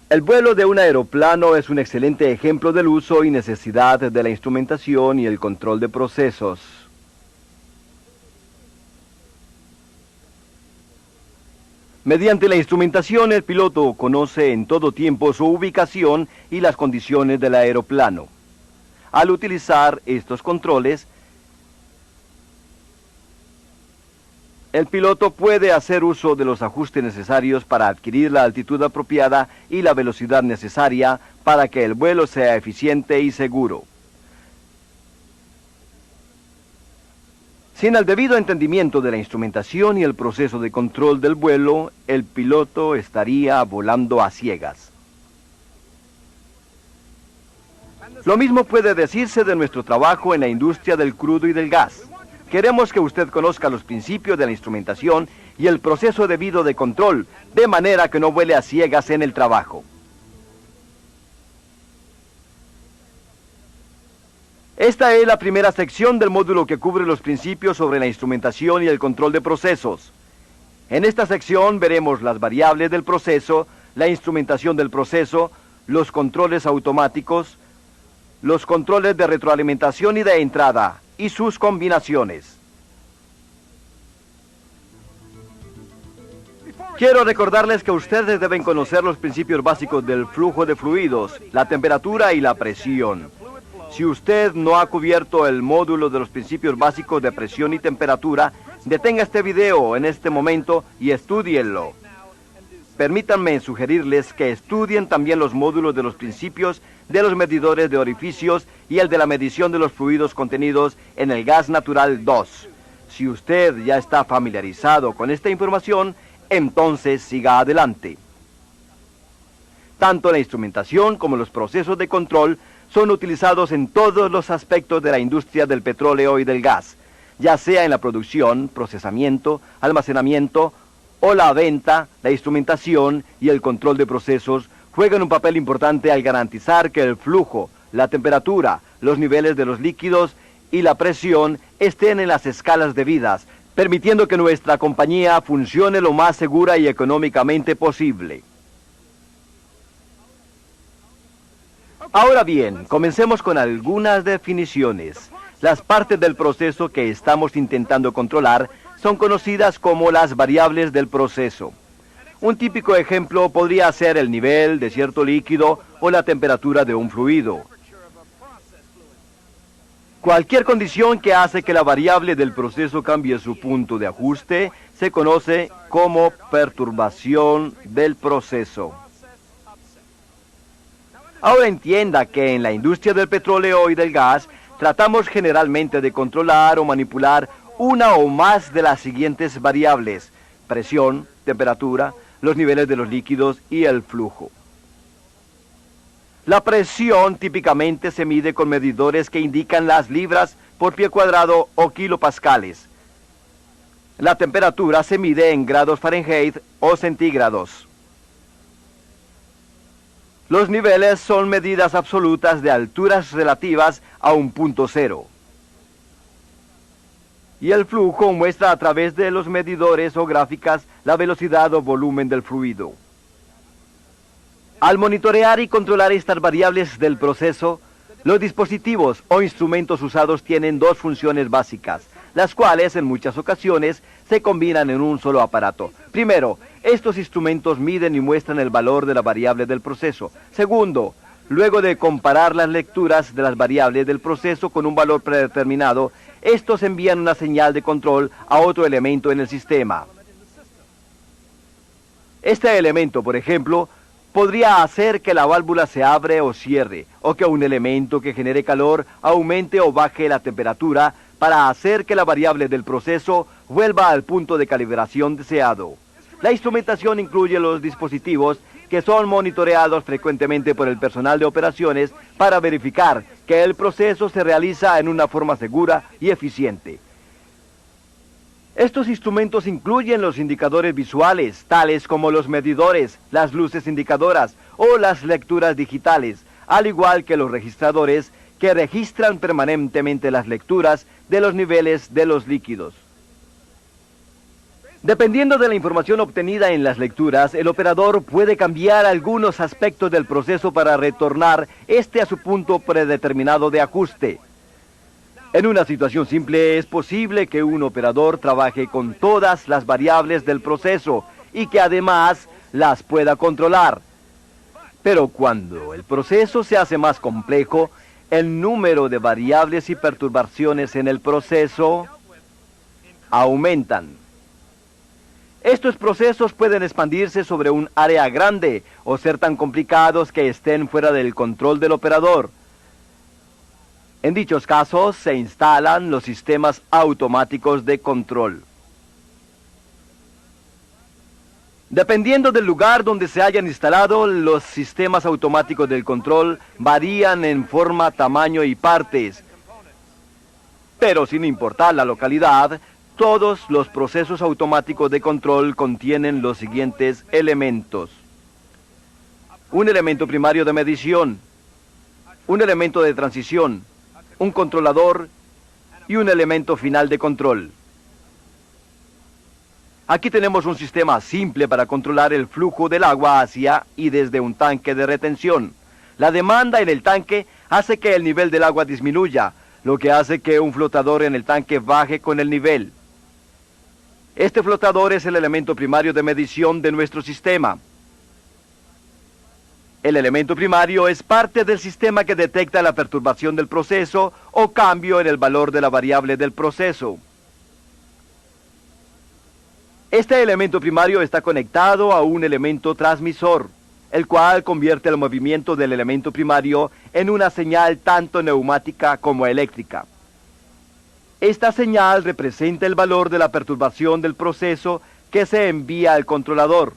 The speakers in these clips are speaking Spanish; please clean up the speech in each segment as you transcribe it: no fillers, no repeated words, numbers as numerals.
El vuelo de un aeroplano es un excelente ejemplo del uso y necesidad de la instrumentación y el control de procesos. Mediante la instrumentación, el piloto conoce en todo tiempo su ubicación y las condiciones del aeroplano. Al utilizar estos controles, el piloto puede hacer uso de los ajustes necesarios para adquirir la altitud apropiada y la velocidad necesaria para que el vuelo sea eficiente y seguro. Sin el debido entendimiento de la instrumentación y el proceso de control del vuelo, el piloto estaría volando a ciegas. Lo mismo puede decirse de nuestro trabajo en la industria del crudo y del gas. Queremos que usted conozca los principios de la instrumentación y el proceso debido de control, de manera que no vuele a ciegas en el trabajo. Esta es la primera sección del módulo que cubre los principios sobre la instrumentación y el control de procesos. En esta sección veremos las variables del proceso, la instrumentación del proceso, los controles automáticos, los controles de retroalimentación y de entrada, y sus combinaciones. Quiero recordarles que ustedes deben conocer los principios básicos del flujo de fluidos, la temperatura y la presión. Si usted no ha cubierto el módulo de los principios básicos de presión y temperatura, detenga este video en este momento y estúdienlo. Permítanme sugerirles que estudien también los módulos de los principios de los medidores de orificios y el de la medición de los fluidos contenidos en el gas natural 2. Si usted ya está familiarizado con esta información, entonces siga adelante. Tanto la instrumentación como los procesos de control son utilizados en todos los aspectos de la industria del petróleo y del gas, ya sea en la producción, procesamiento, almacenamiento o la venta. La instrumentación y el control de procesos juegan un papel importante al garantizar que el flujo, la temperatura, los niveles de los líquidos y la presión estén en las escalas debidas, permitiendo que nuestra compañía funcione lo más segura y económicamente posible. Ahora bien, comencemos con algunas definiciones. Las partes del proceso que estamos intentando controlar son conocidas como las variables del proceso. Un típico ejemplo podría ser el nivel de cierto líquido o la temperatura de un fluido. Cualquier condición que hace que la variable del proceso cambie su punto de ajuste se conoce como perturbación del proceso. Ahora entienda que en la industria del petróleo y del gas tratamos generalmente de controlar o manipular una o más de las siguientes variables: presión, temperatura, los niveles de los líquidos y el flujo. La presión típicamente se mide con medidores que indican las libras por pie cuadrado o kilopascales. La temperatura se mide en grados Fahrenheit o centígrados. Los niveles son medidas absolutas de alturas relativas a un punto cero. Y el flujo muestra a través de los medidores o gráficas la velocidad o volumen del fluido. Al monitorear y controlar estas variables del proceso, los dispositivos o instrumentos usados tienen dos funciones básicas, las cuales en muchas ocasiones se combinan en un solo aparato. Primero, estos instrumentos miden y muestran el valor de la variable del proceso. Segundo, luego de comparar las lecturas de las variables del proceso con un valor predeterminado, estos envían una señal de control a otro elemento en el sistema. Este elemento, por ejemplo, podría hacer que la válvula se abre o cierre, o que un elemento que genere calor aumente o baje la temperatura para hacer que la variable del proceso vuelva al punto de calibración deseado. La instrumentación incluye los dispositivos que son monitoreados frecuentemente por el personal de operaciones para verificar que el proceso se realiza en una forma segura y eficiente. Estos instrumentos incluyen los indicadores visuales, tales como los medidores, las luces indicadoras o las lecturas digitales, al igual que los registradores que registran permanentemente las lecturas de los niveles de los líquidos. Dependiendo de la información obtenida en las lecturas, el operador puede cambiar algunos aspectos del proceso para retornar a su punto predeterminado de ajuste. En una situación simple es posible que un operador trabaje con todas las variables del proceso y que además las pueda controlar. Pero cuando el proceso se hace más complejo, el número de variables y perturbaciones en el proceso aumentan. Estos procesos pueden expandirse sobre un área grande o ser tan complicados que estén fuera del control del operador. En dichos casos se instalan los sistemas automáticos de control. Dependiendo del lugar donde se hayan instalado, los sistemas automáticos del control varían en forma, tamaño y partes. Pero sin importar la localidad, todos los procesos automáticos de control contienen los siguientes elementos: un elemento primario de medición, un elemento de transición, un controlador y un elemento final de control. Aquí tenemos un sistema simple para controlar el flujo del agua hacia y desde un tanque de retención. La demanda en el tanque hace que el nivel del agua disminuya, lo que hace que un flotador en el tanque baje con el nivel. Este flotador es el elemento primario de medición de nuestro sistema. El elemento primario es parte del sistema que detecta la perturbación del proceso o cambio en el valor de la variable del proceso. Este elemento primario está conectado a un elemento transmisor, el cual convierte el movimiento del elemento primario en una señal tanto neumática como eléctrica. Esta señal representa el valor de la perturbación del proceso que se envía al controlador.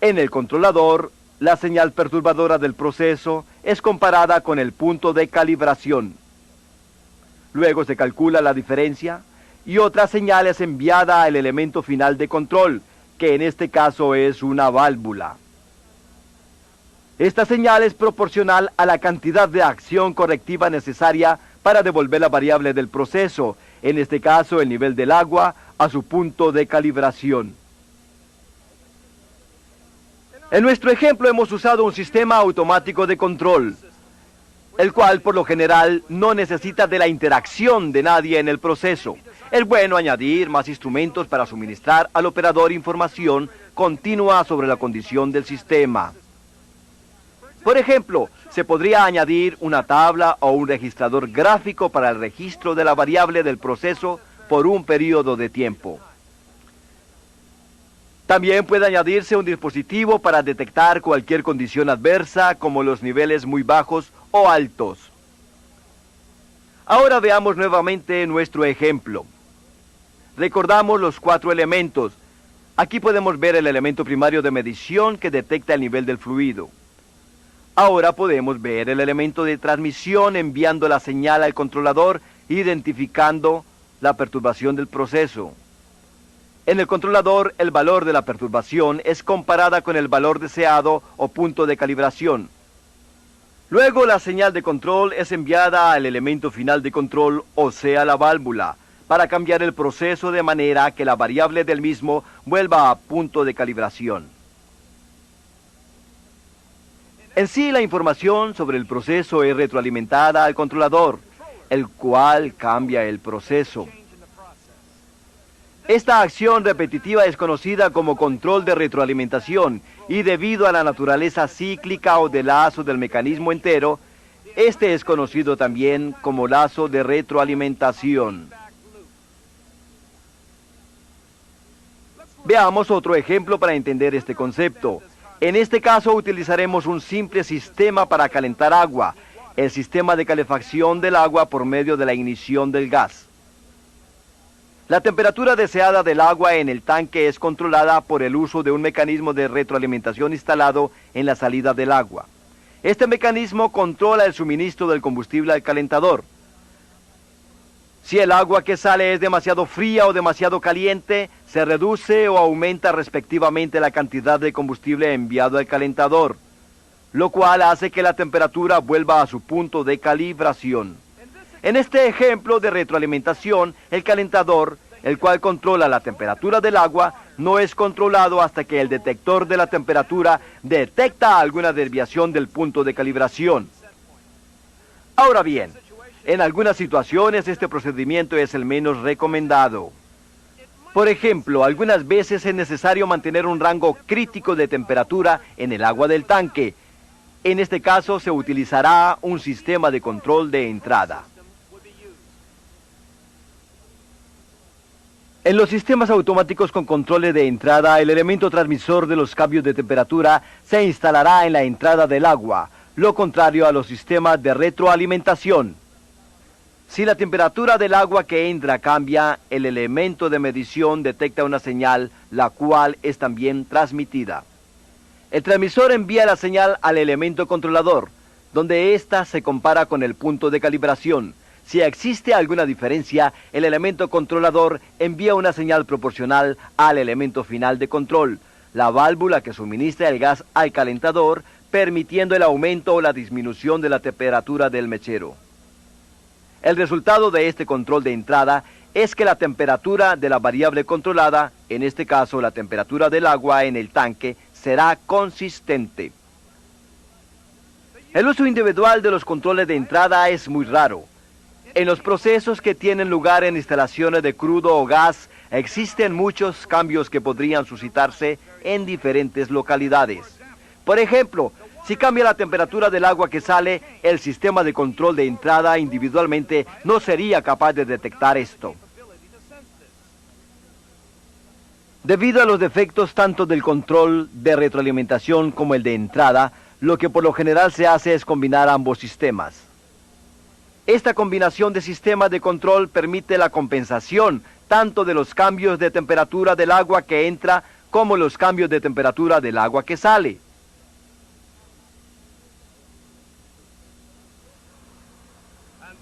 En el controlador, la señal perturbadora del proceso es comparada con el punto de calibración. Luego se calcula la diferencia y otra señal es enviada al elemento final de control, que en este caso es una válvula. Esta señal es proporcional a la cantidad de acción correctiva necesaria para devolver la variable del proceso, en este caso el nivel del agua, a su punto de calibración. En nuestro ejemplo hemos usado un sistema automático de control, el cual por lo general no necesita de la interacción de nadie en el proceso. Es bueno añadir más instrumentos para suministrar al operador información continua sobre la condición del sistema. Por ejemplo, se podría añadir una tabla o un registrador gráfico para el registro de la variable del proceso por un periodo de tiempo. También puede añadirse un dispositivo para detectar cualquier condición adversa, como los niveles muy bajos o altos. Ahora veamos nuevamente nuestro ejemplo. Recordamos los 4 elementos. Aquí podemos ver el elemento primario de medición que detecta el nivel del fluido. Ahora podemos ver el elemento de transmisión enviando la señal al controlador, identificando la perturbación del proceso. En el controlador, el valor de la perturbación es comparada con el valor deseado o punto de calibración. Luego la señal de control es enviada al elemento final de control, o sea la válvula, para cambiar el proceso de manera que la variable del mismo vuelva a punto de calibración. En sí, la información sobre el proceso es retroalimentada al controlador, el cual cambia el proceso. Esta acción repetitiva es conocida como control de retroalimentación y debido a la naturaleza cíclica o de lazo del mecanismo entero, este es conocido también como lazo de retroalimentación. Veamos otro ejemplo para entender este concepto. En este caso utilizaremos un simple sistema para calentar agua, el sistema de calefacción del agua por medio de la ignición del gas. La temperatura deseada del agua en el tanque es controlada por el uso de un mecanismo de retroalimentación instalado en la salida del agua. Este mecanismo controla el suministro del combustible al calentador. Si el agua que sale es demasiado fría o demasiado caliente, se reduce o aumenta respectivamente la cantidad de combustible enviado al calentador, lo cual hace que la temperatura vuelva a su punto de calibración. En este ejemplo de retroalimentación, el calentador el cual controla la temperatura del agua, no es controlado hasta que el detector de la temperatura detecta alguna desviación del punto de calibración. Ahora bien, en algunas situaciones este procedimiento es el menos recomendado. Por ejemplo, algunas veces es necesario mantener un rango crítico de temperatura en el agua del tanque. En este caso se utilizará un sistema de control de entrada. En los sistemas automáticos con controles de entrada, el elemento transmisor de los cambios de temperatura se instalará en la entrada del agua, lo contrario a los sistemas de retroalimentación. Si la temperatura del agua que entra cambia, el elemento de medición detecta una señal, la cual es también transmitida. El transmisor envía la señal al elemento controlador, donde ésta se compara con el punto de calibración. Si existe alguna diferencia, el elemento controlador envía una señal proporcional al elemento final de control, la válvula que suministra el gas al calentador, permitiendo el aumento o la disminución de la temperatura del mechero. El resultado de este control de entrada es que la temperatura de la variable controlada, en este caso la temperatura del agua en el tanque, será consistente. El uso individual de los controles de entrada es muy raro. En los procesos que tienen lugar en instalaciones de crudo o gas, existen muchos cambios que podrían suscitarse en diferentes localidades. Por ejemplo, si cambia la temperatura del agua que sale, el sistema de control de entrada individualmente no sería capaz de detectar esto. Debido a los defectos tanto del control de retroalimentación como el de entrada, lo que por lo general se hace es combinar ambos sistemas. Esta combinación de sistemas de control permite la compensación tanto de los cambios de temperatura del agua que entra como los cambios de temperatura del agua que sale.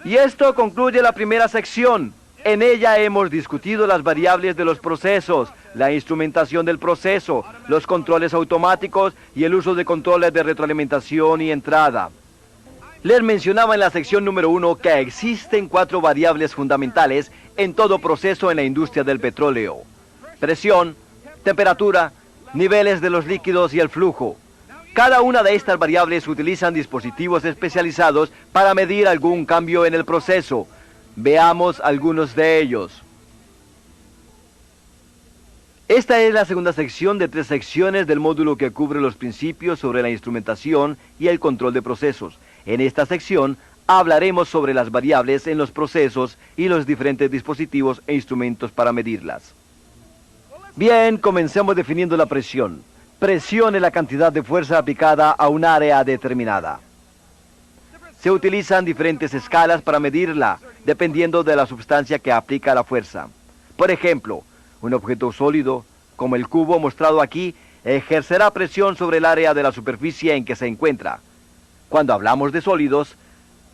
Y esto concluye la primera sección. En ella hemos discutido las variables de los procesos, la instrumentación del proceso, los controles automáticos y el uso de controles de retroalimentación y entrada. Les mencionaba en la sección número 1 que existen 4 variables fundamentales en todo proceso en la industria del petróleo: presión, temperatura, niveles de los líquidos y el flujo. Cada una de estas variables utilizan dispositivos especializados para medir algún cambio en el proceso. Veamos algunos de ellos. Esta es la segunda sección de 3 secciones del módulo que cubre los principios sobre la instrumentación y el control de procesos. En esta sección hablaremos sobre las variables en los procesos y los diferentes dispositivos e instrumentos para medirlas. Bien, comencemos definiendo la presión. Presión es la cantidad de fuerza aplicada a un área determinada. Se utilizan diferentes escalas para medirla, dependiendo de la sustancia que aplica la fuerza. Por ejemplo, un objeto sólido, como el cubo mostrado aquí, ejercerá presión sobre el área de la superficie en que se encuentra. Cuando hablamos de sólidos,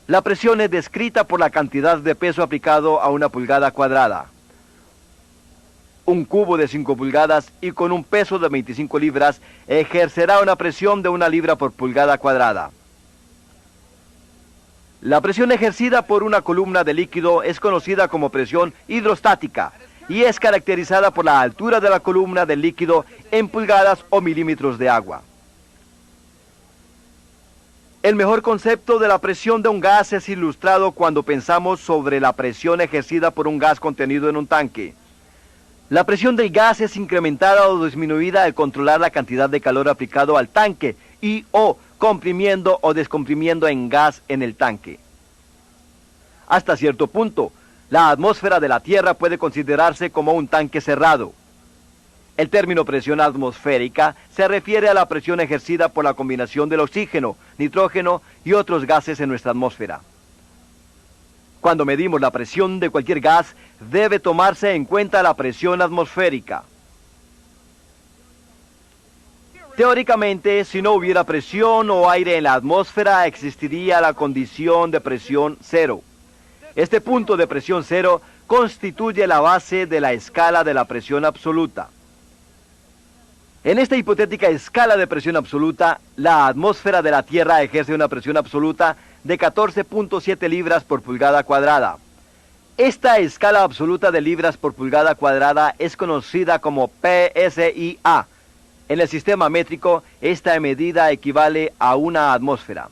la presión es descrita por la cantidad de peso aplicado a una pulgada cuadrada. Un cubo de 5 pulgadas y con un peso de 25 libras ejercerá una presión de 1 libra por pulgada cuadrada. La presión ejercida por una columna de líquido es conocida como presión hidrostática y es caracterizada por la altura de la columna del líquido en pulgadas o milímetros de agua. El mejor concepto de la presión de un gas es ilustrado cuando pensamos sobre la presión ejercida por un gas contenido en un tanque. La presión del gas es incrementada o disminuida al controlar la cantidad de calor aplicado al tanque y o comprimiendo o descomprimiendo en gas en el tanque. Hasta cierto punto, la atmósfera de la Tierra puede considerarse como un tanque cerrado. El término presión atmosférica se refiere a la presión ejercida por la combinación del oxígeno, nitrógeno y otros gases en nuestra atmósfera. Cuando medimos la presión de cualquier gas, debe tomarse en cuenta la presión atmosférica. Teóricamente, si no hubiera presión o aire en la atmósfera, existiría la condición de presión cero. Este punto de presión cero constituye la base de la escala de la presión absoluta. En esta hipotética escala de presión absoluta, la atmósfera de la Tierra ejerce una presión absoluta de 14.7 libras por pulgada cuadrada. Esta escala absoluta de libras por pulgada cuadrada es conocida como PSIA. En el sistema métrico, esta medida equivale a una atmósfera.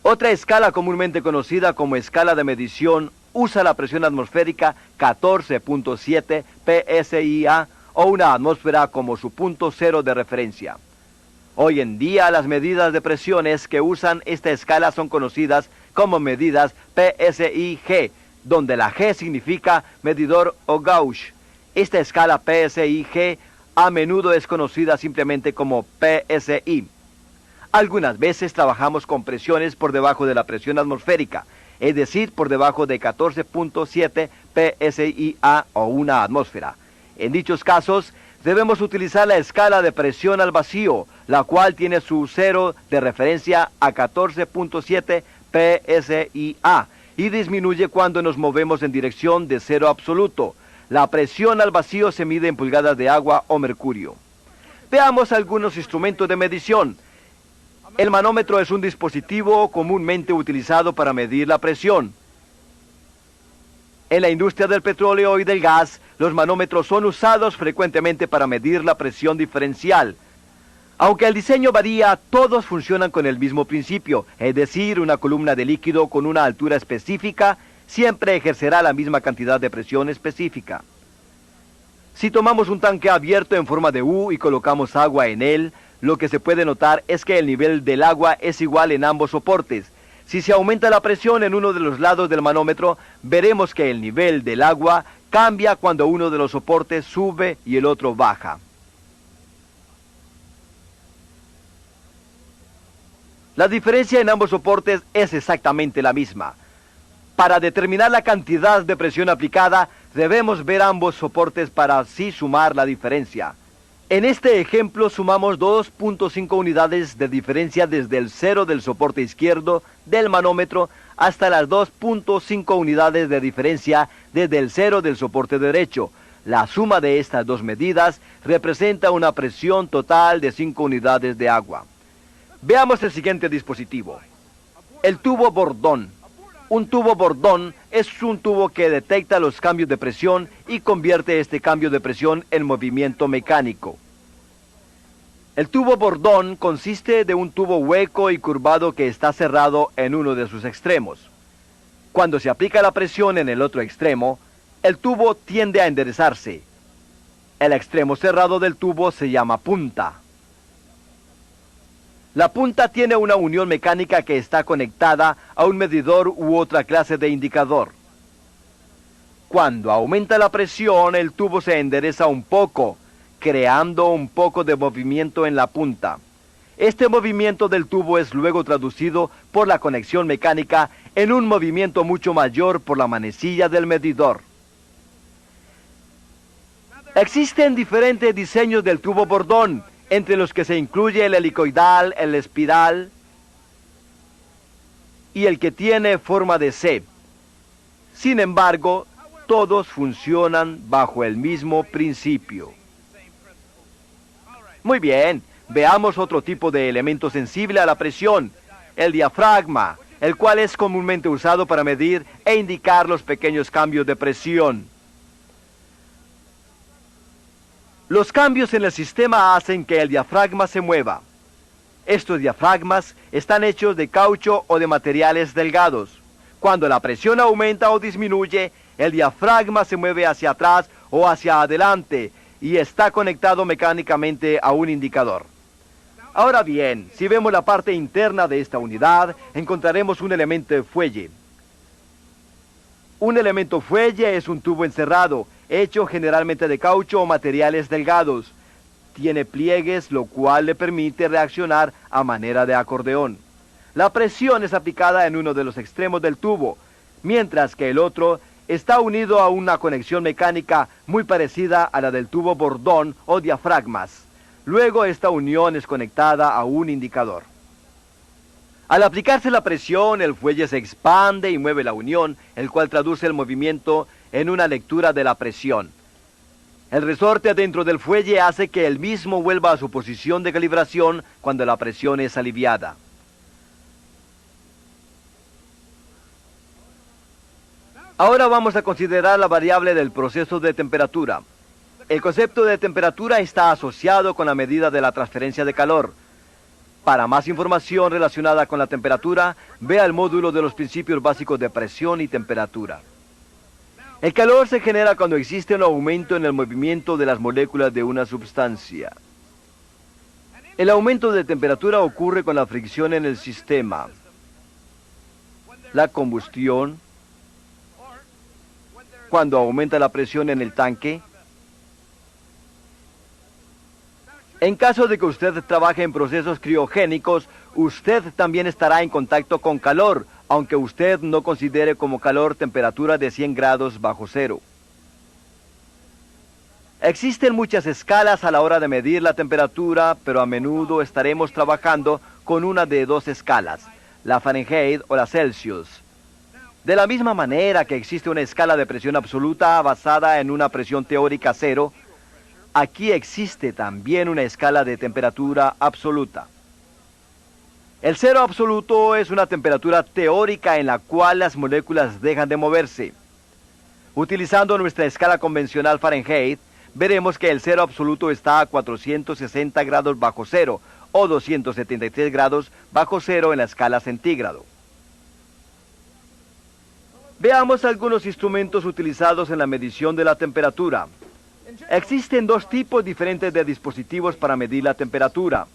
Otra escala comúnmente conocida como escala de medición usa la presión atmosférica 14.7 PSIA o una atmósfera como su punto cero de referencia. Hoy en día las medidas de presiones que usan esta escala son conocidas como medidas PSIG, donde la G significa medidor o gauge. Esta escala PSIG a menudo es conocida simplemente como PSI. Algunas veces trabajamos con presiones por debajo de la presión atmosférica, es decir, por debajo de 14.7 PSIA o una atmósfera. En dichos casos, debemos utilizar la escala de presión al vacío, la cual tiene su cero de referencia a 14.7 PSIA y disminuye cuando nos movemos en dirección de cero absoluto. La presión al vacío se mide en pulgadas de agua o mercurio. Veamos algunos instrumentos de medición. El manómetro es un dispositivo comúnmente utilizado para medir la presión. En la industria del petróleo y del gas, los manómetros son usados frecuentemente para medir la presión diferencial. Aunque el diseño varía, todos funcionan con el mismo principio, es decir, una columna de líquido con una altura específica siempre ejercerá la misma cantidad de presión específica. Si tomamos un tanque abierto en forma de U y colocamos agua en él, lo que se puede notar es que el nivel del agua es igual en ambos soportes. Si se aumenta la presión en uno de los lados del manómetro, veremos que el nivel del agua cambia cuando uno de los soportes sube y el otro baja. La diferencia en ambos soportes es exactamente la misma. Para determinar la cantidad de presión aplicada, debemos ver ambos soportes para así sumar la diferencia. En este ejemplo sumamos 2.5 unidades de diferencia desde el cero del soporte izquierdo del manómetro hasta las 2.5 unidades de diferencia desde el cero del soporte derecho. La suma de estas dos medidas representa una presión total de 5 unidades de agua. Veamos el siguiente dispositivo. El tubo bordón. Un tubo bordón es un tubo que detecta los cambios de presión y convierte este cambio de presión en movimiento mecánico. El tubo bordón consiste de un tubo hueco y curvado que está cerrado en uno de sus extremos. Cuando se aplica la presión en el otro extremo, el tubo tiende a enderezarse. El extremo cerrado del tubo se llama punta. La punta tiene una unión mecánica que está conectada a un medidor u otra clase de indicador. Cuando aumenta la presión, el tubo se endereza un poco, creando un poco de movimiento en la punta. Este movimiento del tubo es luego traducido por la conexión mecánica en un movimiento mucho mayor por la manecilla del medidor. Existen diferentes diseños del tubo bordón, entre los que se incluye el helicoidal, el espiral y el que tiene forma de C. Sin embargo, todos funcionan bajo el mismo principio. Muy bien, veamos otro tipo de elemento sensible a la presión, el diafragma, el cual es comúnmente usado para medir e indicar los pequeños cambios de presión. Los cambios en el sistema hacen que el diafragma se mueva. Estos diafragmas están hechos de caucho o de materiales delgados. Cuando la presión aumenta o disminuye, el diafragma se mueve hacia atrás o hacia adelante y está conectado mecánicamente a un indicador. Ahora bien, si vemos la parte interna de esta unidad, encontraremos un elemento fuelle. Un elemento fuelle es un tubo encerrado, hecho generalmente de caucho o materiales delgados. Tiene pliegues, lo cual le permite reaccionar a manera de acordeón. La presión es aplicada en uno de los extremos del tubo, mientras que el otro está unido a una conexión mecánica muy parecida a la del tubo bordón o diafragmas. Luego esta unión es conectada a un indicador. Al aplicarse la presión, el fuelle se expande y mueve la unión, el cual traduce el movimiento en una lectura de la presión. El resorte dentro del fuelle hace que el mismo vuelva a su posición de calibración cuando la presión es aliviada. Ahora vamos a considerar la variable del proceso de temperatura. El concepto de temperatura está asociado con la medida de la transferencia de calor. Para más información relacionada con la temperatura, vea el módulo de los principios básicos de presión y temperatura. El calor se genera cuando existe un aumento en el movimiento de las moléculas de una sustancia. El aumento de temperatura ocurre con la fricción en el sistema, la combustión, cuando aumenta la presión en el tanque. En caso de que usted trabaje en procesos criogénicos, usted también estará en contacto con calor, aunque usted no considere como calor temperatura de 100 grados bajo cero. Existen muchas escalas a la hora de medir la temperatura, pero a menudo estaremos trabajando con una de dos escalas, la Fahrenheit o la Celsius. De la misma manera que existe una escala de presión absoluta basada en una presión teórica cero, aquí existe también una escala de temperatura absoluta. El cero absoluto es una temperatura teórica en la cual las moléculas dejan de moverse. Utilizando nuestra escala convencional Fahrenheit, veremos que el cero absoluto está a 460 grados bajo cero o 273 grados bajo cero en la escala centígrado. Veamos algunos instrumentos utilizados en la medición de la temperatura. Existen dos tipos diferentes de dispositivos para medir la temperatura.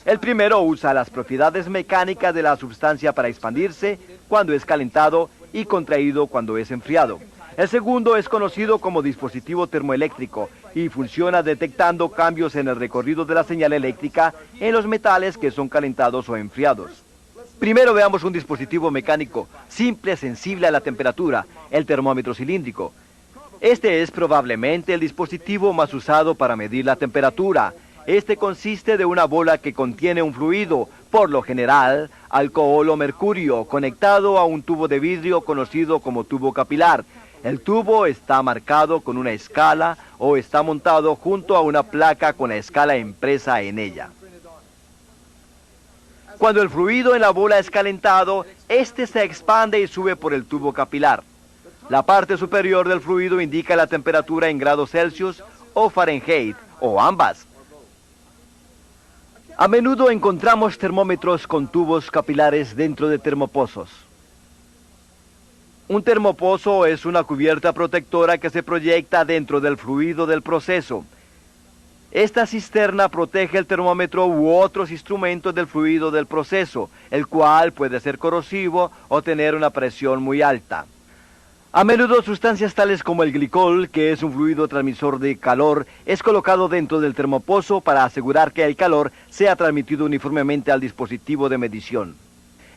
El primero usa las propiedades mecánicas de la sustancia para expandirse cuando es calentado y contraído cuando es enfriado. El segundo es conocido como dispositivo termoeléctrico y funciona detectando cambios en el recorrido de la señal eléctrica en los metales que son calentados o enfriados. Primero veamos un dispositivo mecánico simple, sensible a la temperatura, el termómetro cilíndrico. Este es probablemente el dispositivo más usado para medir la temperatura. Este consiste de una bola que contiene un fluido, por lo general, alcohol o mercurio, conectado a un tubo de vidrio conocido como tubo capilar. El tubo está marcado con una escala o está montado junto a una placa con la escala impresa en ella. Cuando el fluido en la bola es calentado, este se expande y sube por el tubo capilar. La parte superior del fluido indica la temperatura en grados Celsius o Fahrenheit, o ambas. A menudo encontramos termómetros con tubos capilares dentro de termopozos. Un termopozo es una cubierta protectora que se proyecta dentro del fluido del proceso. Esta cisterna protege el termómetro u otros instrumentos del fluido del proceso, el cual puede ser corrosivo o tener una presión muy alta. A menudo sustancias tales como el glicol, que es un fluido transmisor de calor, es colocado dentro del termopozo para asegurar que el calor sea transmitido uniformemente al dispositivo de medición.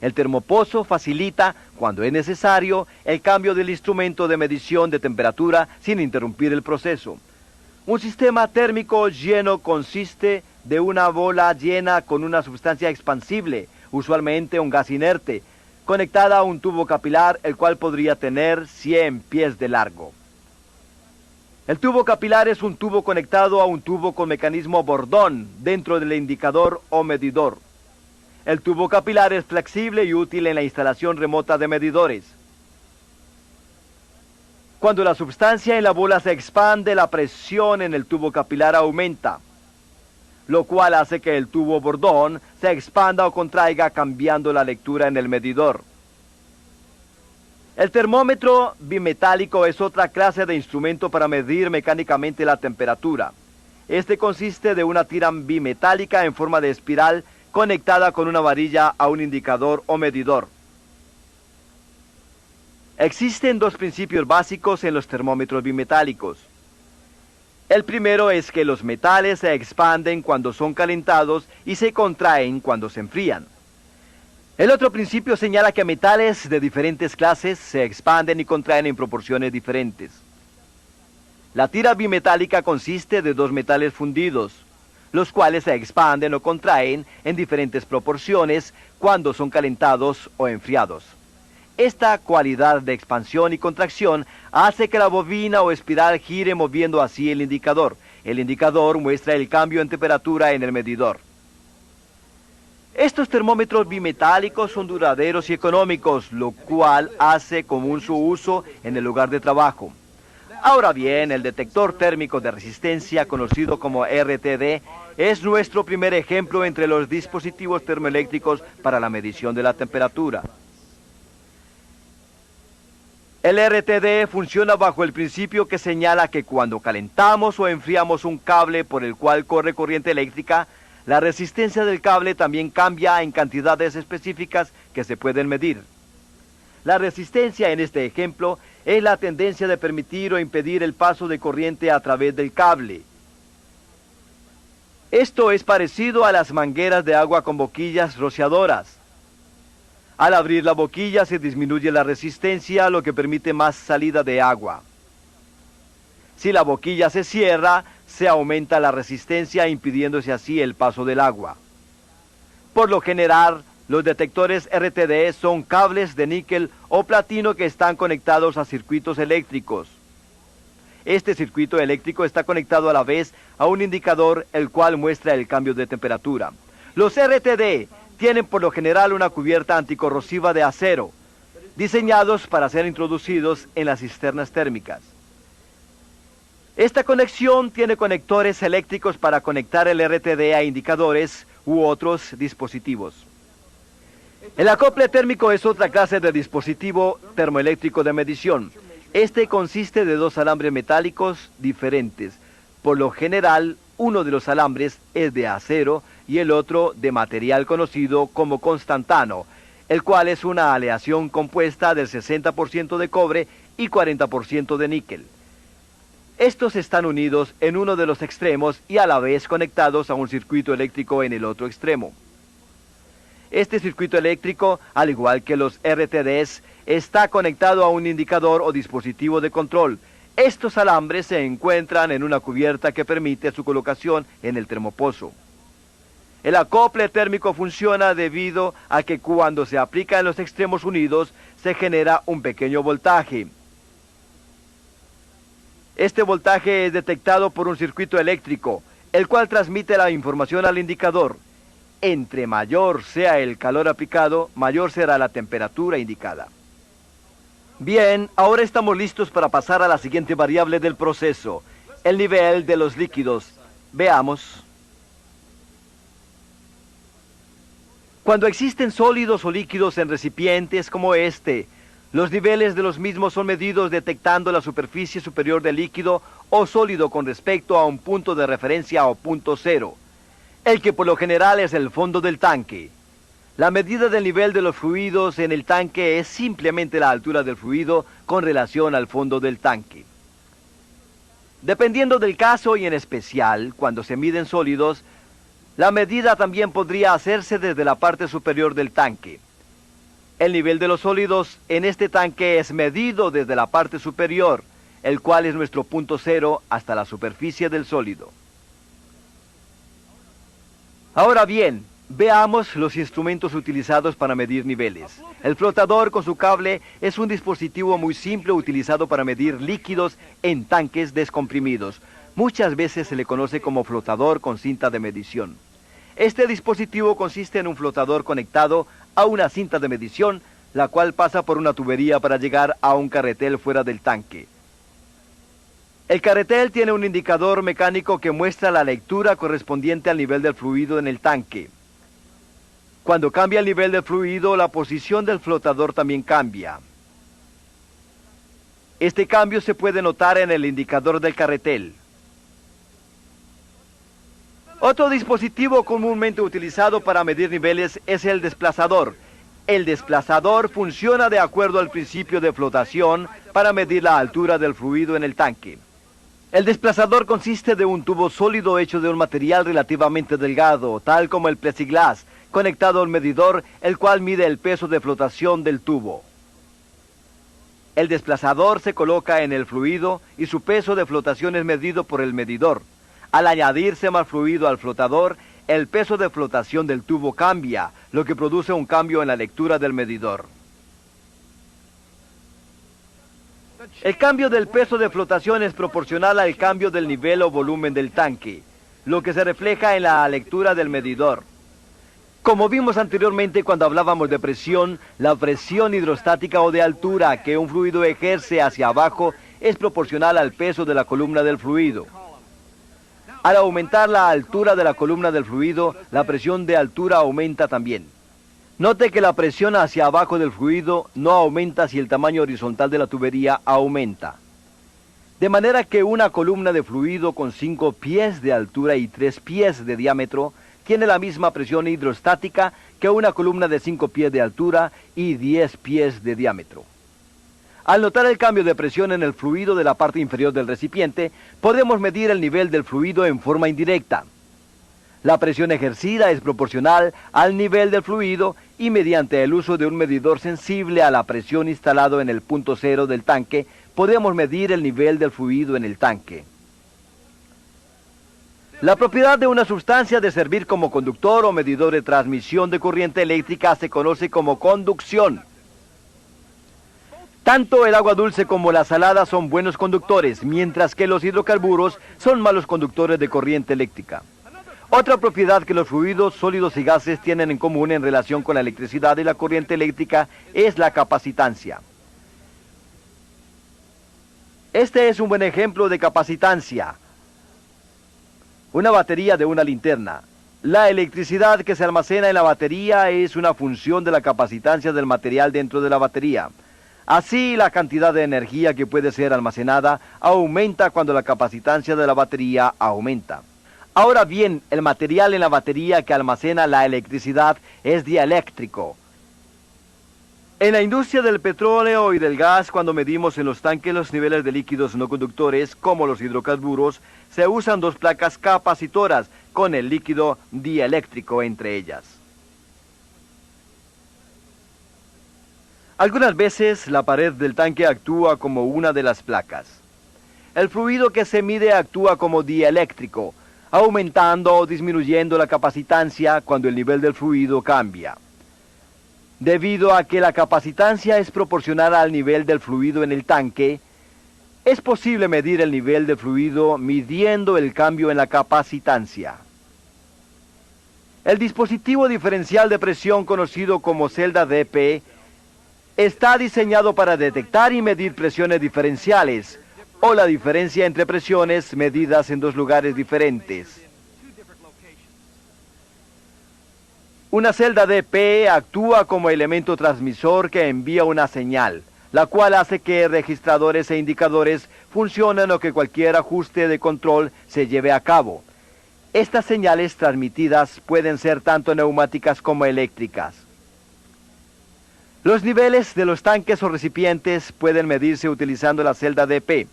El termopozo facilita, cuando es necesario, el cambio del instrumento de medición de temperatura sin interrumpir el proceso. Un sistema térmico lleno consiste de una bola llena con una sustancia expansible, usualmente un gas inerte, conectada a un tubo capilar, el cual podría tener 100 pies de largo. El tubo capilar es un tubo conectado a un tubo con mecanismo bordón dentro del indicador o medidor. El tubo capilar es flexible y útil en la instalación remota de medidores. Cuando la sustancia en la bola se expande, la presión en el tubo capilar aumenta, lo cual hace que el tubo bordón se expanda o contraiga cambiando la lectura en el medidor. El termómetro bimetálico es otra clase de instrumento para medir mecánicamente la temperatura. Este consiste de una tira bimetálica en forma de espiral conectada con una varilla a un indicador o medidor. Existen dos principios básicos en los termómetros bimetálicos. El primero es que los metales se expanden cuando son calentados y se contraen cuando se enfrían. El otro principio señala que metales de diferentes clases se expanden y contraen en proporciones diferentes. La tira bimetálica consiste de dos metales fundidos, los cuales se expanden o contraen en diferentes proporciones cuando son calentados o enfriados. Esta cualidad de expansión y contracción hace que la bobina o espiral gire moviendo así el indicador. El indicador muestra el cambio en temperatura en el medidor. Estos termómetros bimetálicos son duraderos y económicos, lo cual hace común su uso en el lugar de trabajo. Ahora bien, el detector térmico de resistencia, conocido como RTD, es nuestro primer ejemplo entre los dispositivos termoeléctricos para la medición de la temperatura. El RTD funciona bajo el principio que señala que cuando calentamos o enfriamos un cable por el cual corre corriente eléctrica, la resistencia del cable también cambia en cantidades específicas que se pueden medir. La resistencia en este ejemplo es la tendencia de permitir o impedir el paso de corriente a través del cable. Esto es parecido a las mangueras de agua con boquillas rociadoras. Al abrir la boquilla se disminuye la resistencia, lo que permite más salida de agua. Si la boquilla se cierra, se aumenta la resistencia, impidiéndose así el paso del agua. Por lo general, los detectores RTD son cables de níquel o platino que están conectados a circuitos eléctricos. Este circuito eléctrico está conectado a la vez a un indicador, el cual muestra el cambio de temperatura. Los RTD tienen por lo general una cubierta anticorrosiva de acero, diseñados para ser introducidos en las cisternas térmicas. Esta conexión tiene conectores eléctricos para conectar el RTD a indicadores u otros dispositivos. El acople térmico es otra clase de dispositivo termoeléctrico de medición. Este consiste de dos alambres metálicos diferentes. Por lo general, uno de los alambres es de acero y el otro de material conocido como constantano, el cual es una aleación compuesta del 60% de cobre y 40% de níquel. Estos están unidos en uno de los extremos y a la vez conectados a un circuito eléctrico en el otro extremo. Este circuito eléctrico, al igual que los RTDs, está conectado a un indicador o dispositivo de control. Estos alambres se encuentran en una cubierta que permite su colocación en el termopozo. El acople térmico funciona debido a que cuando se aplica en los extremos unidos, se genera un pequeño voltaje. Este voltaje es detectado por un circuito eléctrico, el cual transmite la información al indicador. Entre mayor sea el calor aplicado, mayor será la temperatura indicada. Bien, ahora estamos listos para pasar a la siguiente variable del proceso, el nivel de los líquidos. Veamos. Cuando existen sólidos o líquidos en recipientes como este, los niveles de los mismos son medidos detectando la superficie superior del líquido o sólido con respecto a un punto de referencia o punto cero, el que por lo general es el fondo del tanque. La medida del nivel de los fluidos en el tanque es simplemente la altura del fluido con relación al fondo del tanque. Dependiendo del caso y en especial, cuando se miden sólidos, la medida también podría hacerse desde la parte superior del tanque. El nivel de los sólidos en este tanque es medido desde la parte superior, el cual es nuestro punto cero hasta la superficie del sólido. Ahora bien, veamos los instrumentos utilizados para medir niveles. El flotador con su cable es un dispositivo muy simple utilizado para medir líquidos en tanques descomprimidos. Muchas veces se le conoce como flotador con cinta de medición. Este dispositivo consiste en un flotador conectado a una cinta de medición, la cual pasa por una tubería para llegar a un carretel fuera del tanque. El carretel tiene un indicador mecánico que muestra la lectura correspondiente al nivel del fluido en el tanque. Cuando cambia el nivel del fluido, la posición del flotador también cambia. Este cambio se puede notar en el indicador del carretel. Otro dispositivo comúnmente utilizado para medir niveles es el desplazador. El desplazador funciona de acuerdo al principio de flotación para medir la altura del fluido en el tanque. El desplazador consiste de un tubo sólido hecho de un material relativamente delgado, tal como el plexiglas, conectado al medidor, el cual mide el peso de flotación del tubo. El desplazador se coloca en el fluido y su peso de flotación es medido por el medidor. Al añadirse más fluido al flotador, el peso de flotación del tubo cambia, lo que produce un cambio en la lectura del medidor. El cambio del peso de flotación es proporcional al cambio del nivel o volumen del tanque, lo que se refleja en la lectura del medidor. Como vimos anteriormente cuando hablábamos de presión, la presión hidrostática o de altura que un fluido ejerce hacia abajo es proporcional al peso de la columna del fluido. Al aumentar la altura de la columna del fluido, la presión de altura aumenta también. Note que la presión hacia abajo del fluido no aumenta si el tamaño horizontal de la tubería aumenta. De manera que una columna de fluido con 5 pies de altura y 3 pies de diámetro tiene la misma presión hidrostática que una columna de 5 pies de altura y 10 pies de diámetro. Al notar el cambio de presión en el fluido de la parte inferior del recipiente, podemos medir el nivel del fluido en forma indirecta. La presión ejercida es proporcional al nivel del fluido y mediante el uso de un medidor sensible a la presión instalado en el punto cero del tanque, podemos medir el nivel del fluido en el tanque. La propiedad de una sustancia de servir como conductor o medidor de transmisión de corriente eléctrica se conoce como conducción. Tanto el agua dulce como la salada son buenos conductores, mientras que los hidrocarburos son malos conductores de corriente eléctrica. Otra propiedad que los fluidos, sólidos y gases tienen en común en relación con la electricidad y la corriente eléctrica es la capacitancia. Este es un buen ejemplo de capacitancia. Una batería de una linterna. La electricidad que se almacena en la batería es una función de la capacitancia del material dentro de la batería. Así, la cantidad de energía que puede ser almacenada aumenta cuando la capacitancia de la batería aumenta. Ahora bien, el material en la batería que almacena la electricidad es dieléctrico. En la industria del petróleo y del gas, cuando medimos en los tanques los niveles de líquidos no conductores, como los hidrocarburos, se usan dos placas capacitoras con el líquido dieléctrico entre ellas. Algunas veces la pared del tanque actúa como una de las placas. El fluido que se mide actúa como dieléctrico, aumentando o disminuyendo la capacitancia cuando el nivel del fluido cambia. Debido a que la capacitancia es proporcional al nivel del fluido en el tanque, es posible medir el nivel del fluido midiendo el cambio en la capacitancia. El dispositivo diferencial de presión conocido como celda DP está diseñado para detectar y medir presiones diferenciales, o la diferencia entre presiones medidas en dos lugares diferentes. Una celda DP actúa como elemento transmisor que envía una señal, la cual hace que registradores e indicadores funcionen o que cualquier ajuste de control se lleve a cabo. Estas señales transmitidas pueden ser tanto neumáticas como eléctricas. Los niveles de los tanques o recipientes pueden medirse utilizando la celda DP.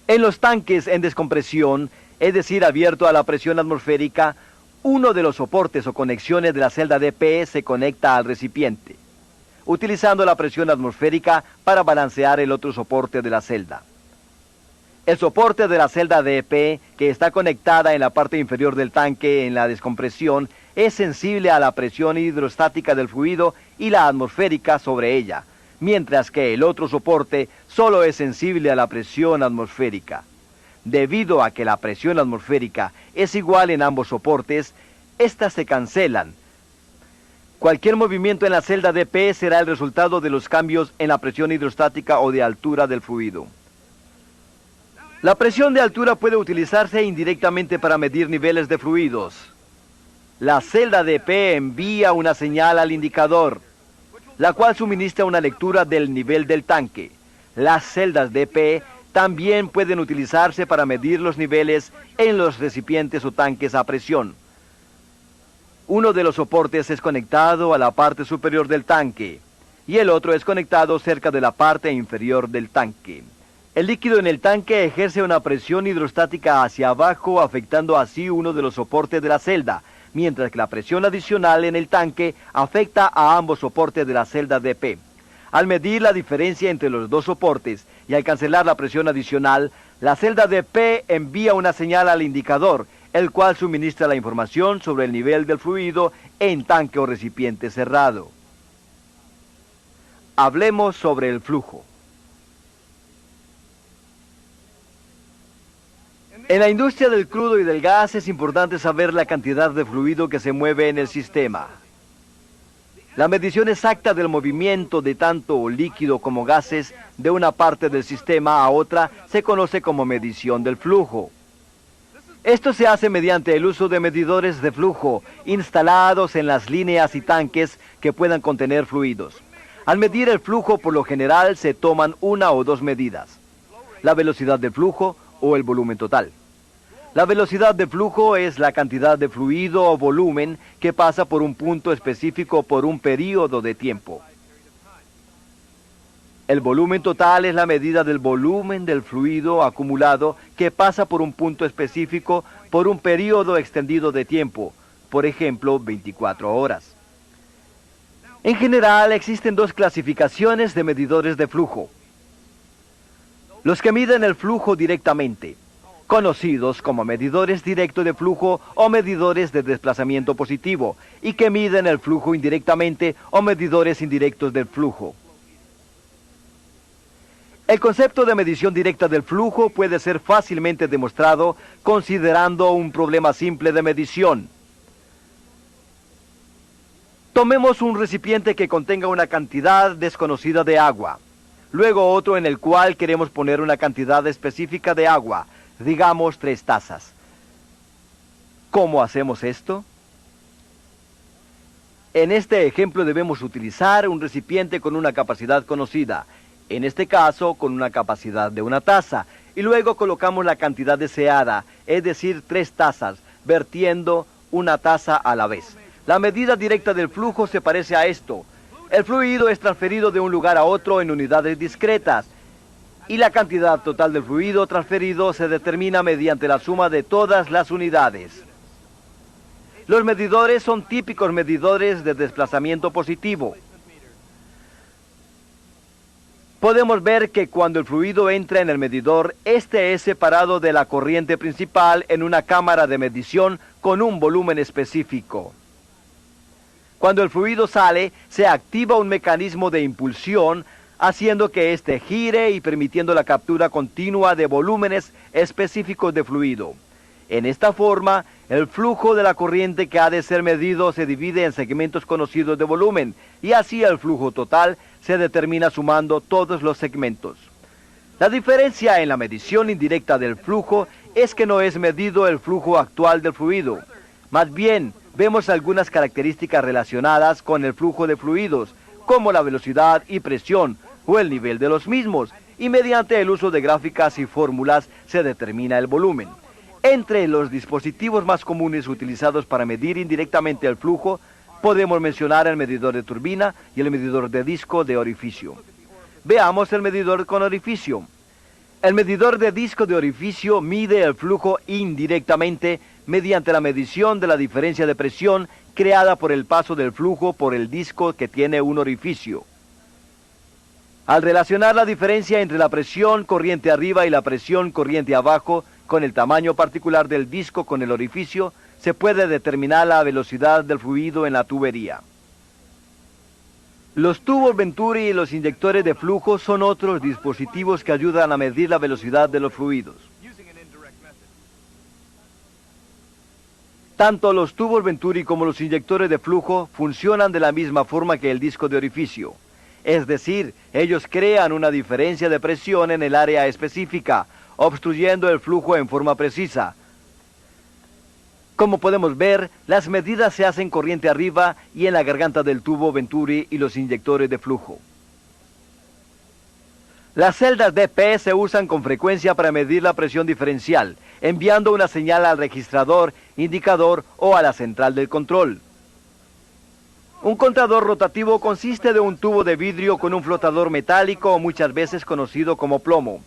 En los tanques en descompresión, es decir, abierto a la presión atmosférica, uno de los soportes o conexiones de la celda DP se conecta al recipiente, utilizando la presión atmosférica para balancear el otro soporte de la celda. El soporte de la celda DP, que está conectada en la parte inferior del tanque en la descompresión, es sensible a la presión hidrostática del fluido y la atmosférica sobre ella, mientras que el otro soporte solo es sensible a la presión atmosférica. Debido a que la presión atmosférica es igual en ambos soportes, éstas se cancelan. Cualquier movimiento en la celda DP será el resultado de los cambios en la presión hidrostática o de altura del fluido. La presión de altura puede utilizarse indirectamente para medir niveles de fluidos. La celda DP envía una señal al indicador, la cual suministra una lectura del nivel del tanque. Las celdas DP también pueden utilizarse para medir los niveles en los recipientes o tanques a presión. Uno de los soportes es conectado a la parte superior del tanque y el otro es conectado cerca de la parte inferior del tanque. El líquido en el tanque ejerce una presión hidrostática hacia abajo, afectando así uno de los soportes de la celda, mientras que la presión adicional en el tanque afecta a ambos soportes de la celda DP. Al medir la diferencia entre los dos soportes y al cancelar la presión adicional, la celda DP envía una señal al indicador, el cual suministra la información sobre el nivel del fluido en tanque o recipiente cerrado. Hablemos sobre el flujo. En la industria del crudo y del gas es importante saber la cantidad de fluido que se mueve en el sistema. La medición exacta del movimiento de tanto líquido como gases de una parte del sistema a otra se conoce como medición del flujo. Esto se hace mediante el uso de medidores de flujo instalados en las líneas y tanques que puedan contener fluidos. Al medir el flujo, por lo general, se toman una o dos medidas: la velocidad del flujo o el volumen total. La velocidad de flujo es la cantidad de fluido o volumen que pasa por un punto específico por un período de tiempo. El volumen total es la medida del volumen del fluido acumulado que pasa por un punto específico por un período extendido de tiempo, por ejemplo, 24 horas. En general, existen dos clasificaciones de medidores de flujo: los que miden el flujo directamente, conocidos como medidores directos de flujo o medidores de desplazamiento positivo, y que miden el flujo indirectamente o medidores indirectos del flujo. El concepto de medición directa del flujo puede ser fácilmente demostrado considerando un problema simple de medición. Tomemos un recipiente que contenga una cantidad desconocida de agua, luego otro en el cual queremos poner una cantidad específica de agua, digamos 3 tazas. ¿Cómo hacemos esto? En este ejemplo debemos utilizar un recipiente con una capacidad conocida, en este caso con una capacidad de 1 taza, y luego colocamos la cantidad deseada, es decir, 3 tazas, vertiendo 1 taza a la vez. La medida directa del flujo se parece a esto: el fluido es transferido de un lugar a otro en unidades discretas, y la cantidad total del fluido transferido se determina mediante la suma de todas las unidades. Los medidores son típicos medidores de desplazamiento positivo. Podemos ver que cuando el fluido entra en el medidor, este es separado de la corriente principal en una cámara de medición con un volumen específico. Cuando el fluido sale, se activa un mecanismo de impulsión, haciendo que éste gire y permitiendo la captura continua de volúmenes específicos de fluido. En esta forma, el flujo de la corriente que ha de ser medido se divide en segmentos conocidos de volumen, y así el flujo total se determina sumando todos los segmentos. La diferencia en la medición indirecta del flujo es que no es medido el flujo actual del fluido. Más bien, vemos algunas características relacionadas con el flujo de fluidos, como la velocidad y presión, o el nivel de los mismos, y mediante el uso de gráficas y fórmulas se determina el volumen. Entre los dispositivos más comunes utilizados para medir indirectamente el flujo, podemos mencionar el medidor de turbina y el medidor de disco de orificio. Veamos el medidor con orificio. El medidor de disco de orificio mide el flujo indirectamente mediante la medición de la diferencia de presión creada por el paso del flujo por el disco que tiene un orificio. Al relacionar la diferencia entre la presión corriente arriba y la presión corriente abajo con el tamaño particular del disco con el orificio, se puede determinar la velocidad del fluido en la tubería. Los tubos Venturi y los inyectores de flujo son otros dispositivos que ayudan a medir la velocidad de los fluidos. Tanto los tubos Venturi como los inyectores de flujo funcionan de la misma forma que el disco de orificio. Es decir, ellos crean una diferencia de presión en el área específica, obstruyendo el flujo en forma precisa. Como podemos ver, las medidas se hacen corriente arriba y en la garganta del tubo Venturi y los inyectores de flujo. Las celdas DP se usan con frecuencia para medir la presión diferencial, enviando una señal al registrador, indicador o a la central del control. Un contador rotativo consiste de un tubo de vidrio con un flotador metálico, muchas veces conocido como plomo.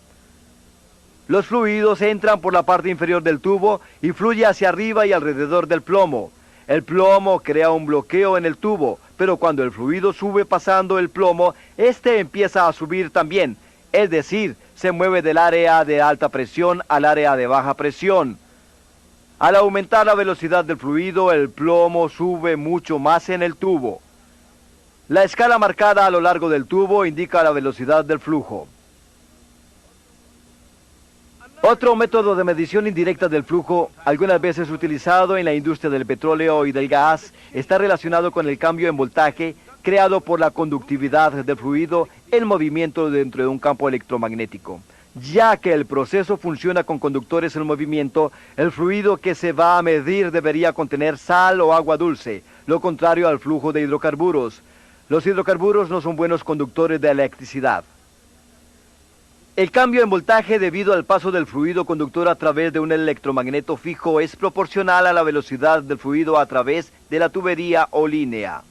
Los fluidos entran por la parte inferior del tubo y fluye hacia arriba y alrededor del plomo. El plomo crea un bloqueo en el tubo, pero cuando el fluido sube pasando el plomo, este empieza a subir también, es decir, se mueve del área de alta presión al área de baja presión. Al aumentar la velocidad del fluido, el plomo sube mucho más en el tubo. La escala marcada a lo largo del tubo indica la velocidad del flujo. Otro método de medición indirecta del flujo, algunas veces utilizado en la industria del petróleo y del gas, está relacionado con el cambio en voltaje creado por la conductividad del fluido en movimiento dentro de un campo electromagnético. Ya que el proceso funciona con conductores en movimiento, el fluido que se va a medir debería contener sal o agua dulce, lo contrario al flujo de hidrocarburos. Los hidrocarburos no son buenos conductores de electricidad. El cambio en voltaje debido al paso del fluido conductor a través de un electromagneto fijo es proporcional a la velocidad del fluido a través de la tubería o línea.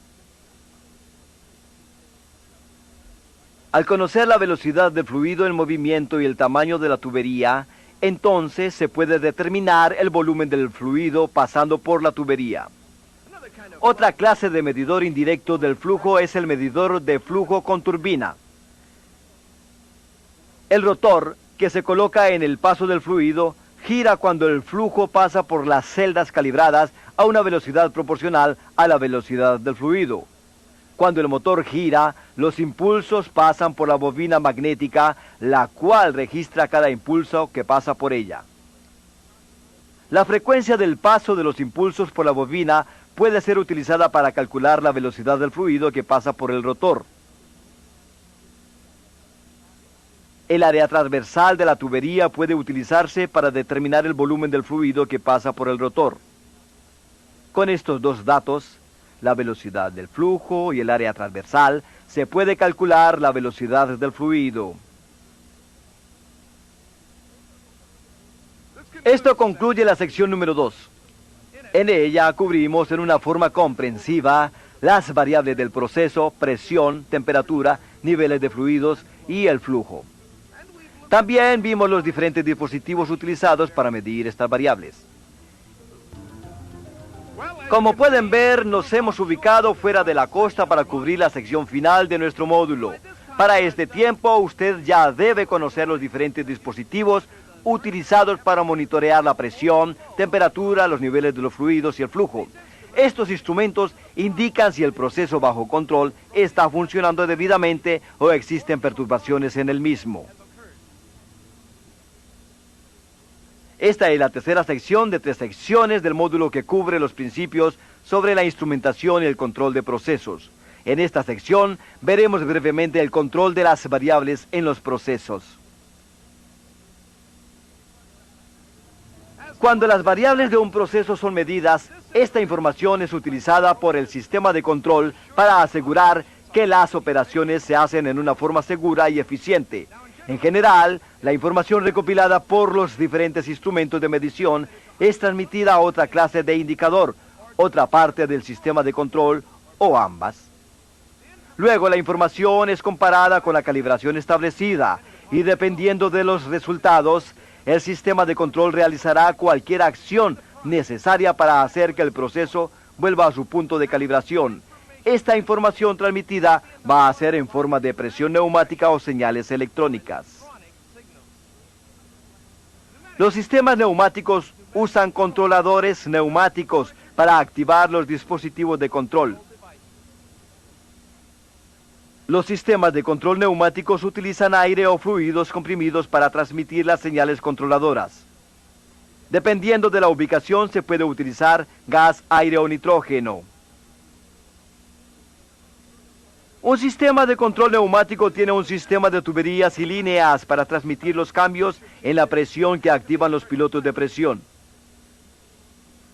Al conocer la velocidad del fluido en movimiento y el tamaño de la tubería, entonces se puede determinar el volumen del fluido pasando por la tubería. Otra clase de medidor indirecto del flujo es el medidor de flujo con turbina. El rotor, que se coloca en el paso del fluido, gira cuando el flujo pasa por las celdas calibradas a una velocidad proporcional a la velocidad del fluido. Cuando el motor gira, los impulsos pasan por la bobina magnética, la cual registra cada impulso que pasa por ella. La frecuencia del paso de los impulsos por la bobina puede ser utilizada para calcular la velocidad del fluido que pasa por el rotor. El área transversal de la tubería puede utilizarse para determinar el volumen del fluido que pasa por el rotor. Con estos dos datos, la velocidad del flujo y el área transversal, se puede calcular la velocidad del fluido. Esto concluye la sección número 2. En ella cubrimos en una forma comprensiva las variables del proceso, presión, temperatura, niveles de fluidos y el flujo. También vimos los diferentes dispositivos utilizados para medir estas variables. Como pueden ver, nos hemos ubicado fuera de la costa para cubrir la sección final de nuestro módulo. Para este tiempo, usted ya debe conocer los diferentes dispositivos utilizados para monitorear la presión, temperatura, los niveles de los fluidos y el flujo. Estos instrumentos indican si el proceso bajo control está funcionando debidamente o existen perturbaciones en el mismo. Esta es la tercera sección de 3 secciones del módulo que cubre los principios sobre la instrumentación y el control de procesos. En esta sección veremos brevemente el control de las variables en los procesos. Cuando las variables de un proceso son medidas, esta información es utilizada por el sistema de control para asegurar que las operaciones se hacen en una forma segura y eficiente. En general, la información recopilada por los diferentes instrumentos de medición es transmitida a otra clase de indicador, otra parte del sistema de control o ambas. Luego la información es comparada con la calibración establecida y dependiendo de los resultados, el sistema de control realizará cualquier acción necesaria para hacer que el proceso vuelva a su punto de calibración. Esta información transmitida va a ser en forma de presión neumática o señales electrónicas. Los sistemas neumáticos usan controladores neumáticos para activar los dispositivos de control. Los sistemas de control neumáticos utilizan aire o fluidos comprimidos para transmitir las señales controladoras. Dependiendo de la ubicación se puede utilizar gas, aire o nitrógeno. Un sistema de control neumático tiene un sistema de tuberías y líneas para transmitir los cambios en la presión que activan los pilotos de presión.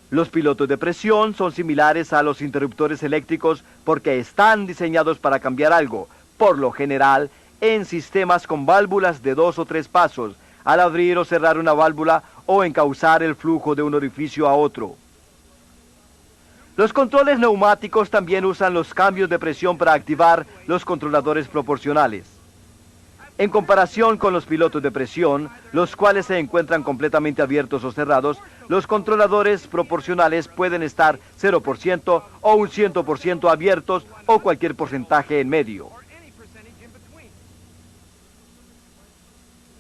Los pilotos de presión son similares a los interruptores eléctricos porque están diseñados para cambiar algo, por lo general, en sistemas con válvulas de 2 o 3 pasos, al abrir o cerrar una válvula o encauzar el flujo de un orificio a otro. Los controles neumáticos también usan los cambios de presión para activar los controladores proporcionales. En comparación con los pilotos de presión, los cuales se encuentran completamente abiertos o cerrados, los controladores proporcionales pueden estar 0% o un 100% abiertos o cualquier porcentaje en medio.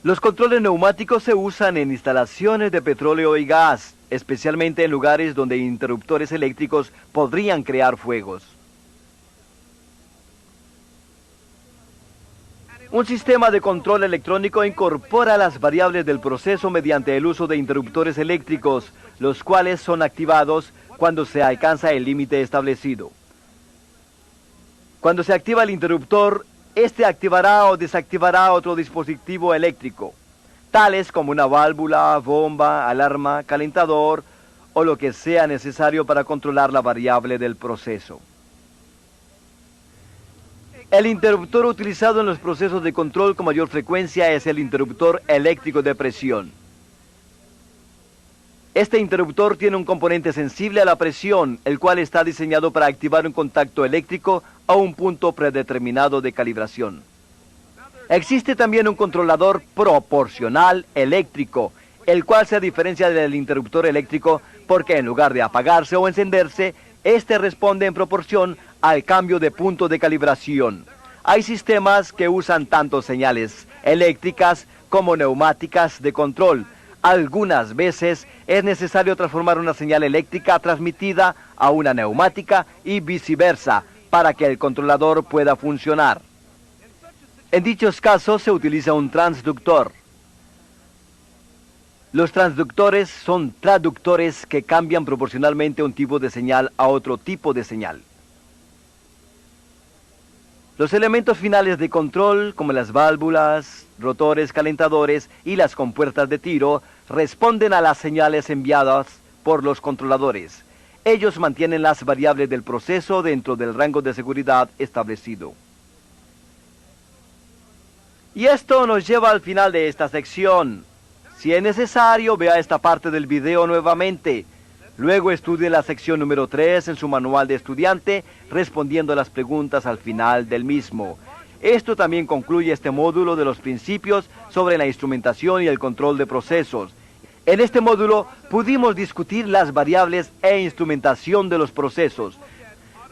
Los controles neumáticos se usan en instalaciones de petróleo y gas, especialmente en lugares donde interruptores eléctricos podrían crear fuegos. Un sistema de control electrónico incorpora las variables del proceso mediante el uso de interruptores eléctricos, los cuales son activados cuando se alcanza el límite establecido. Cuando se activa el interruptor, este activará o desactivará otro dispositivo eléctrico, tales como una válvula, bomba, alarma, calentador o lo que sea necesario para controlar la variable del proceso. El interruptor utilizado en los procesos de control con mayor frecuencia es el interruptor eléctrico de presión. Este interruptor tiene un componente sensible a la presión, el cual está diseñado para activar un contacto eléctrico a un punto predeterminado de calibración. Existe también un controlador proporcional eléctrico, el cual se diferencia del interruptor eléctrico porque en lugar de apagarse o encenderse, este responde en proporción al cambio de punto de calibración. Hay sistemas que usan tanto señales eléctricas como neumáticas de control. Algunas veces es necesario transformar una señal eléctrica transmitida a una neumática y viceversa para que el controlador pueda funcionar. En dichos casos se utiliza un transductor. Los transductores son traductores que cambian proporcionalmente un tipo de señal a otro tipo de señal. Los elementos finales de control, como las válvulas, rotores calentadores y las compuertas de tiro, responden a las señales enviadas por los controladores. Ellos mantienen las variables del proceso dentro del rango de seguridad establecido. Y esto nos lleva al final de esta sección. Si es necesario, vea esta parte del video nuevamente. Luego estudie la sección número 3 en su manual de estudiante, respondiendo a las preguntas al final del mismo. Esto también concluye este módulo de los principios sobre la instrumentación y el control de procesos. En este módulo pudimos discutir las variables e instrumentación de los procesos.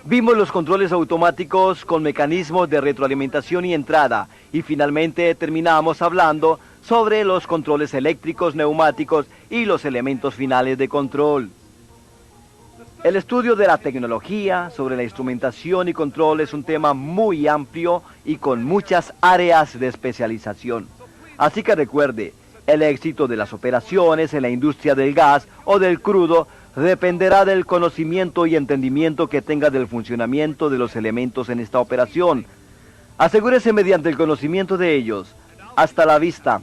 Vimos los controles automáticos con mecanismos de retroalimentación y entrada. Y finalmente terminamos hablando sobre los controles eléctricos, neumáticos y los elementos finales de control. El estudio de la tecnología sobre la instrumentación y control es un tema muy amplio y con muchas áreas de especialización. Así que recuerde, el éxito de las operaciones en la industria del gas o del crudo dependerá del conocimiento y entendimiento que tenga del funcionamiento de los elementos en esta operación. Asegúrese mediante el conocimiento de ellos. Hasta la vista.